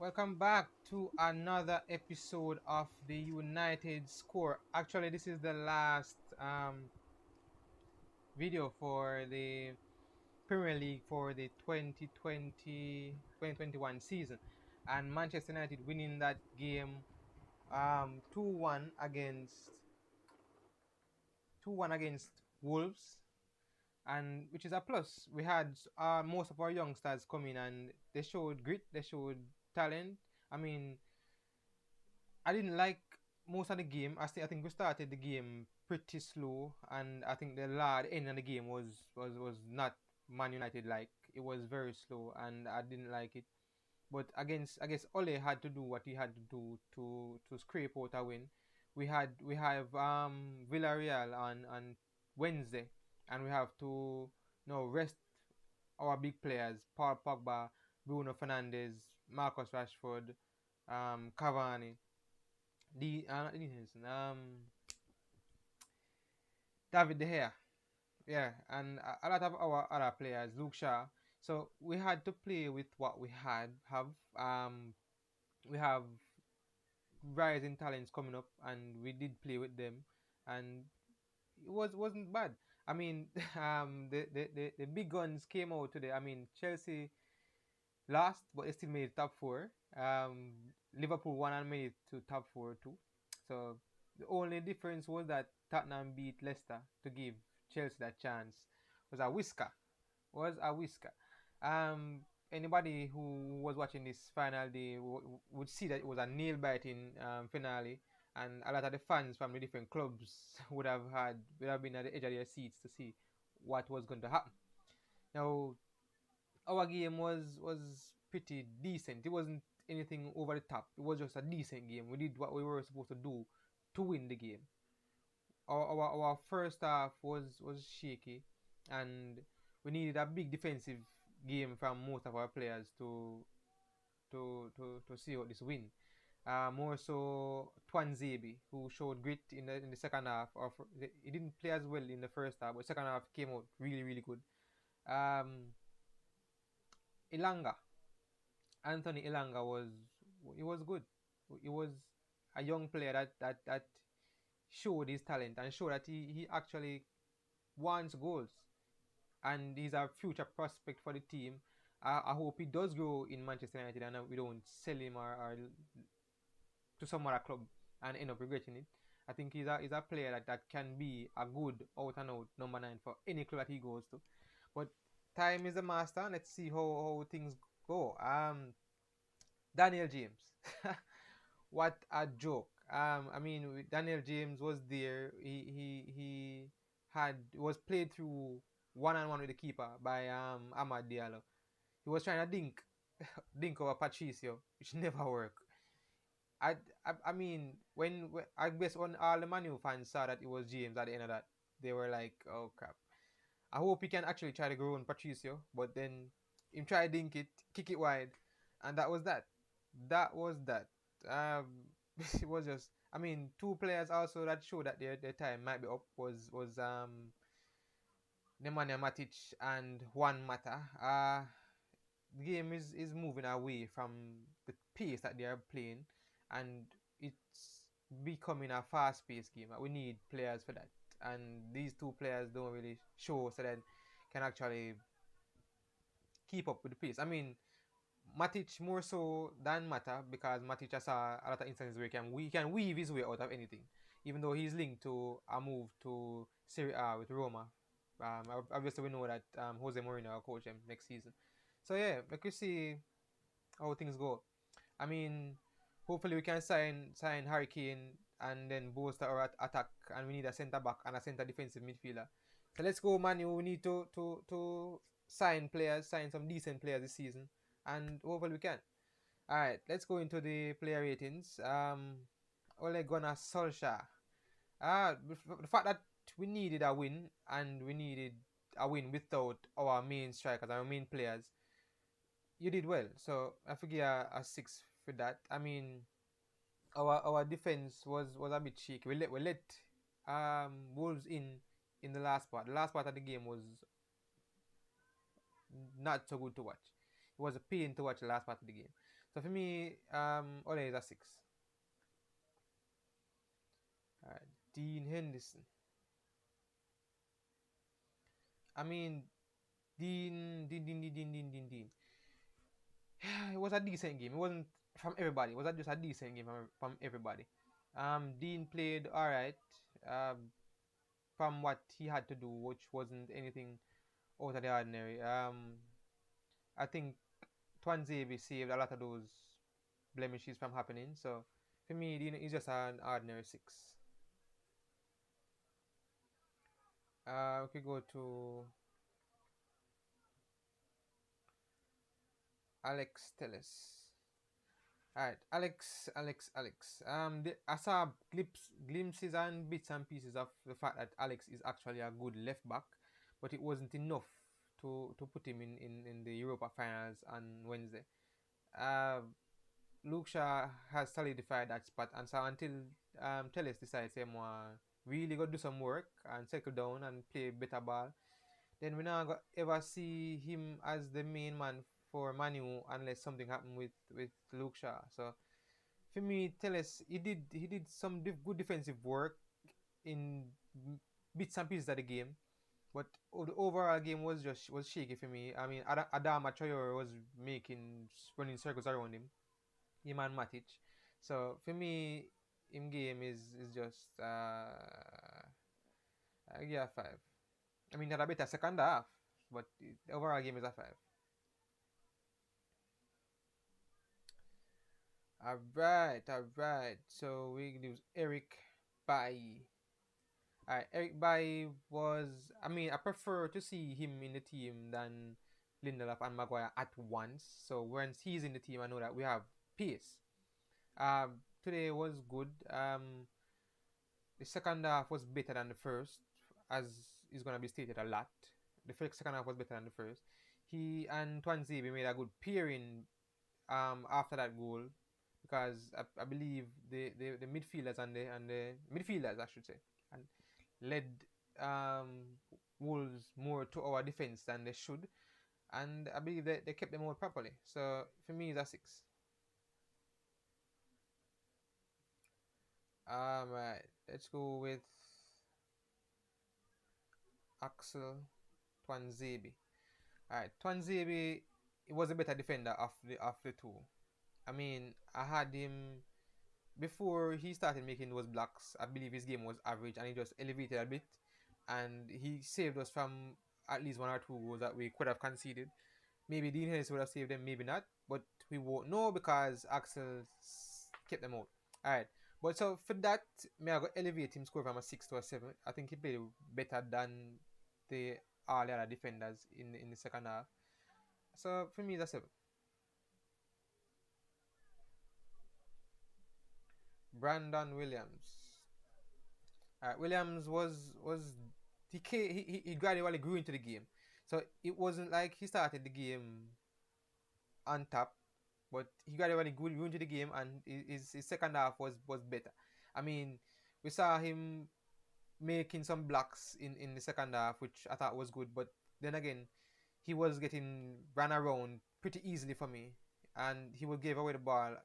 Welcome back to another episode of the United Score. Actually, this is the last video for the Premier League for the 2020-2021 season, and Manchester United winning that game 2-1 against Wolves, and which is a plus. We had most of our youngsters come in and they showed grit, they showed talent. I mean, I didn't like most of the game. I think we started the game pretty slow, and I think the end of the game was not Man United like. It was very slow, and I didn't like it. But against I guess Ole had to do what he had to do to scrape out a win. We have Villarreal on Wednesday, and we have to rest our big players: Paul Pogba, Bruno Fernandes, Marcus Rashford, Cavani, Henderson, David De Gea, yeah, and a lot of our other players, Luke Shaw. So we had to play with what we we have rising talents coming up, and we did play with them, and it wasn't bad. I mean, the big guns came out today. I mean, Chelsea lost, but they still made top four. Liverpool won and made it to top four too. So the only difference was that Tottenham beat Leicester to give Chelsea that chance. Was a whisker. Was a whisker. Anybody who was watching this final day would see that it was a nail biting finale, and a lot of the fans from the different clubs would have been at the edge of their seats to see what was going to happen. Now, our game was pretty decent. It wasn't anything over the top. It was just a decent game. We did what we were supposed to do to win the game. Our first half was shaky, and we needed a big defensive game from most of our players to see out this win. More so Tuanzebe, who showed grit in the second half. He didn't play as well in the first half, but second half came out really good. Um, Ilanga, Anthony Ilanga was good. He was a young player that showed his talent and showed that he actually wants goals, and he's a future prospect for the team. I hope he does grow in Manchester United and we don't sell him or to some other club and end up regretting it. I think he's a player that can be a good out and out number 9 for any club that he goes to. But time is the master. Let's see how things go. Daniel James. What a joke. I mean, Daniel James was there. He was played through one on one with the keeper by Amad Diallo. He was trying to dink over Patricio, which never worked. I mean, I guess when all the Manu fans saw that it was James at the end of that, they were like, "Oh crap." I hope he can actually try to grow on Patricio, but then him try to dink it, kick it wide, and that was that. That was that. It was just. I mean, two players also that showed that their time might be up was Nemanja Matic and Juan Mata. The game is moving away from the pace that they are playing, and it's becoming a fast-paced game. We need players for that, and these two players don't really show so that can actually keep up with the pace. I mean, Matic more so than Mata because Matic has a lot of instances where he can weave his way out of anything, even though he's linked to a move to Serie A with Roma. Obviously, we know that Jose Mourinho will coach him next season. So yeah, we could see how things go. I mean, hopefully we can sign Harry Kane and then bolster our attack, and we need a centre back and a centre defensive midfielder. So let's go, man. We need to sign some decent players this season, and hopefully we can. All right, let's go into the player ratings. Ole Gunnar Solskjaer. The fact that we needed a win and we needed a win without our main strikers, our main players, you did well. So I figure a 6 for that. I mean, our defense was a bit shaky. We let Wolves in the last part. The last part of the game was not so good to watch. It was a pain to watch the last part of the game. So for me, Ole is a 6. Alright, Dean Henderson. I mean, Dean. It was a decent game. It wasn't from everybody. It was just a decent game from everybody. Dean played all right. From what he had to do, which wasn't anything out of the ordinary. I think Tuanzebe saved a lot of those blemishes from happening. So for me, Dean is just an ordinary 6. We could go to Alex Telles. Alright, Alex. I saw glimpses and bits and pieces of the fact that Alex is actually a good left back, but it wasn't enough to put him in the Europa finals on Wednesday. Uh, Luke Shaw has solidified that spot, and so until Telles decides he want really go do some work and settle down and play better ball, then we not go ever see him as the main man for Manu unless something happened with Luke Shaw. So for me, Telles he did some good defensive work in bits and pieces of the game, but the overall game was shaky for me. I mean, Adama Traore was making running circles around him and Matic. So for me, in game is just I give a 5. I mean, had a better second half, but the overall game is a 5. All right. So we lose Eric Bailly. Eric Bailly was. I mean, I prefer to see him in the team than Lindelof and Maguire at once. So once he's in the team, I know that we have pace. Today was good. The second half was better than the first, as is gonna be stated a lot. The second half was better than the first. He and Tuanzebe made a good pairing after that goal, because I believe the midfielders and the midfielders, I should say, and led Wolves more to our defense than they should, and I believe they kept them out properly. So for me, it's a 6. Right, let's go with Axel Tuanzebe. Alright, Tuanzebe was a better defender of the two. I mean, I had him before he started making those blocks. I believe his game was average, and he just elevated a bit, and he saved us from at least one or two goals that we could have conceded. Maybe Dean Henderson would have saved them, maybe not, but we won't know because Axel kept them out. Alright, but so for that, may I go elevate him score from a 6 to a 7. I think he played better than the all the other defenders in the second half. So for me, it's a 7. Brandon Williams. Williams was he gradually grew into the game. So it wasn't like he started the game on top, but he gradually grew into the game, and his second half was better. I mean, we saw him making some blocks in the second half, which I thought was good. But then again, he was getting ran around pretty easily for me, and he would give away the ball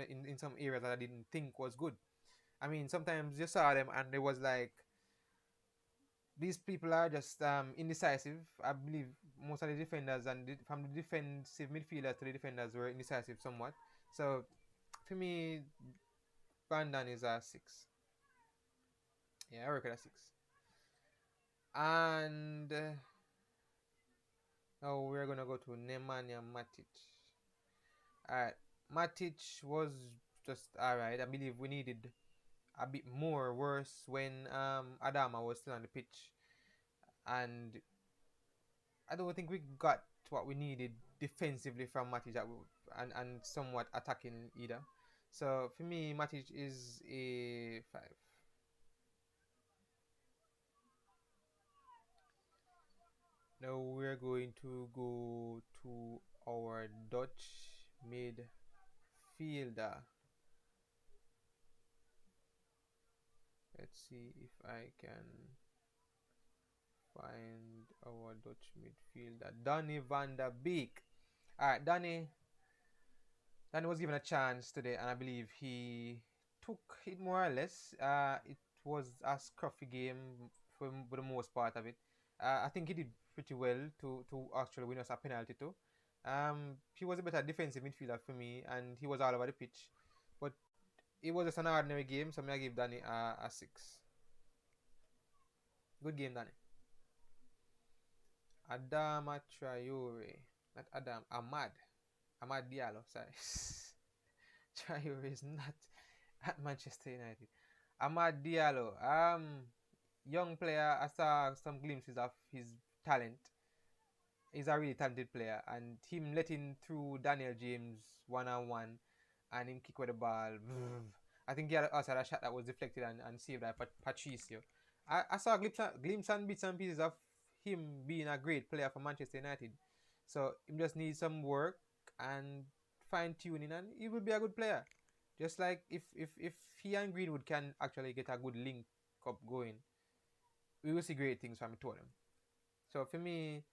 in some areas that I didn't think was good. I mean, sometimes you saw them and it was like these people are just indecisive. I believe most of the defenders and from the defensive midfielders to the defenders were indecisive somewhat. So for me, Brandon is a 6. Yeah, I reckon a 6. And now we're gonna go to Nemanja Matic. Alright, Matic was just alright. I believe we needed a bit more worse when Adama was still on the pitch, and I don't think we got what we needed defensively from Matic and somewhat attacking either. So for me, Matic is a 5. Now we're going to go to our Dutch midfielder. Let's see if I can find our Dutch midfielder. Donny van der Beek. Alright, Donny Danny was given a chance today, and I believe he took it more or less. It was a scruffy game for the most part of it. I think he did pretty well to actually win us a penalty too. He was a better defensive midfielder for me, and he was all over the pitch. But it was just an ordinary game, so I'm gonna give Danny a 6. Good game, Danny. Adama Traore, not Adam, Ahmad Diallo. Sorry, Traore is not at Manchester United. Ahmad Diallo, young player. I saw some glimpses of his talent. He's a really talented player, and him letting through Daniel James 1-on-1 and him kick with the ball. I think he had also had a shot that was deflected and saved by Patricio. I saw glimpse and bits and pieces of him being a great player for Manchester United. So he just needs some work and fine tuning, and he will be a good player. Just like if he and Greenwood can actually get a good link up going, we will see great things from two of them. So for me,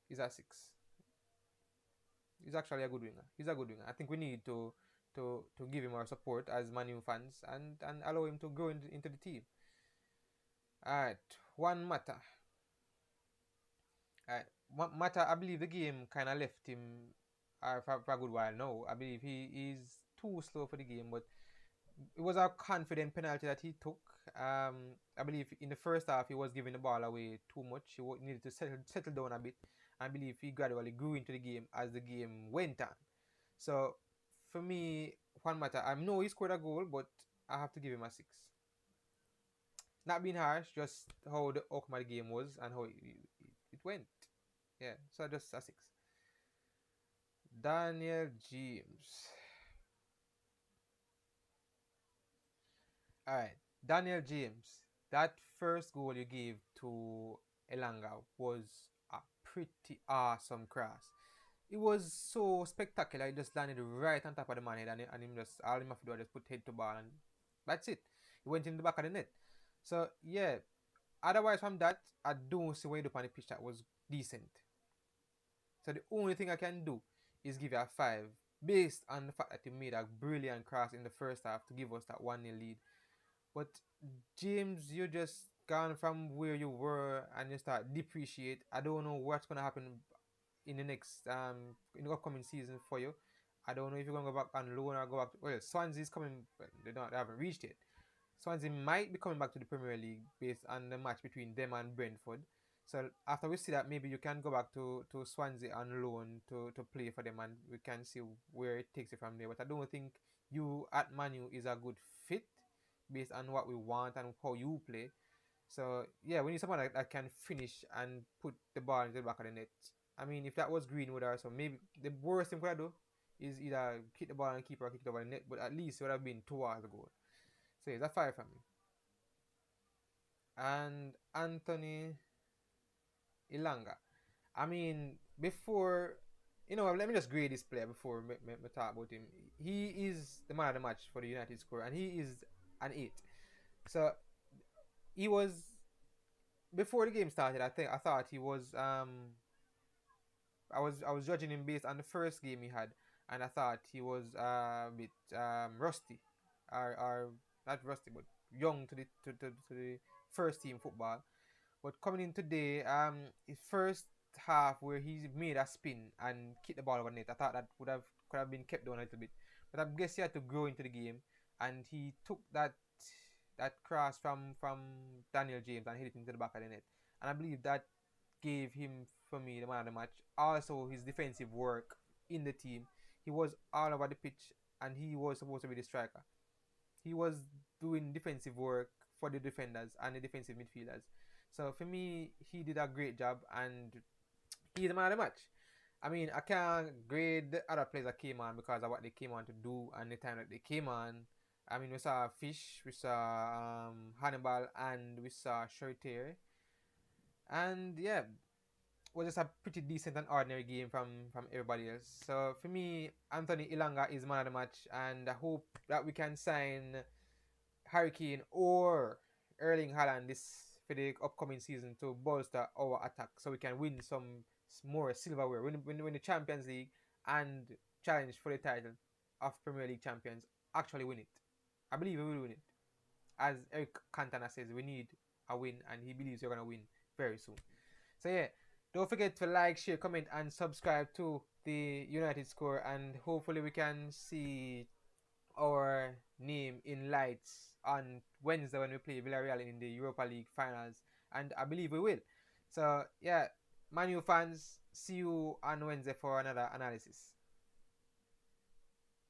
he's a 6. He's actually a good winger. He's a good winger. I think we need to give him our support as Man U fans and allow him to grow into the team. Alright, Juan Mata. Alright, Mata, I believe the game kind of left him for a good while now. I believe he is too slow for the game, but it was a confident penalty that he took. I believe in the first half he was giving the ball away too much. He needed to settle down a bit. I believe he gradually grew into the game as the game went on. So for me, Juan Mata, I know he scored a goal, but I have to give him a 6. Not being harsh, just how the outcome of the game was and how it went. Yeah, so just a 6. Daniel James. All right, Daniel James. That first goal you gave to Elanga was a pretty awesome cross. It was so spectacular. It just landed right on top of the man head, and him just all him have to do is just put head to ball, and that's it. He went in the back of the net. So yeah. Otherwise, from that, I don't see what you do on the pitch that was decent. So the only thing I can do is give you a 5 based on the fact that you made a brilliant cross in the first half to give us that 1-0 lead. But James, you just gone from where you were and you start depreciate. I don't know what's gonna happen in the next in the upcoming season for you. I don't know if you're gonna go back on loan or go back. Well, Swansea is coming. They haven't reached it. Swansea might be coming back to the Premier League based on the match between them and Brentford. So after we see that, maybe you can go back to Swansea on loan to play for them, and we can see where it takes you from there. But I don't think you at Manu is a good fit based on what we want and how you play. So yeah, we need someone that can finish and put the ball into the back of the net. I mean, if that was Greenwood or so, maybe the worst thing we could do is either kick the ball and keep or kick it over the net, but at least it would have been towards the goal. So it's a 5 from me. And Anthony Ilanga. I mean, before, let me just grade this player before me talk about him. He is the man of the match for the United score, and he is an 8. So he was, before the game started, I thought he was I was judging him based on the first game he had, and I thought he was a bit rusty, or not rusty, but young to the first team football. But coming in today, his first half where he made a spin and kicked the ball over net, I thought that could have been kept down a little bit. But I guess he had to grow into the game, and he took that cross from Daniel James and hit it into the back of the net. And I believe that gave him, for me, the man of the match. Also, his defensive work in the team. He was all over the pitch, and he was supposed to be the striker. He was doing defensive work for the defenders and the defensive midfielders. So for me, he did a great job, and he's the man of the match. I mean, I can't grade the other players that came on because of what they came on to do and the time that they came on. I mean, we saw Fish, we saw Hannibal, and we saw Shorter. And yeah, was just a pretty decent and ordinary game from everybody else. So for me, Anthony Ilanga is man of the match, and I hope that we can sign Harry Kane or Erling Haaland this for the upcoming season to bolster our attack, so we can win some more silverware, win the Champions League and challenge for the title of Premier League champions actually win it. I believe we will win it. As Eric Cantona says, we need a win, and he believes we're gonna win very soon. So yeah, don't forget to like, share, comment, and subscribe to the United Score, and hopefully we can see our name in lights on Wednesday when we play Villarreal in the Europa League finals, and I believe we will. So yeah, Man U fans, see you on Wednesday for another analysis.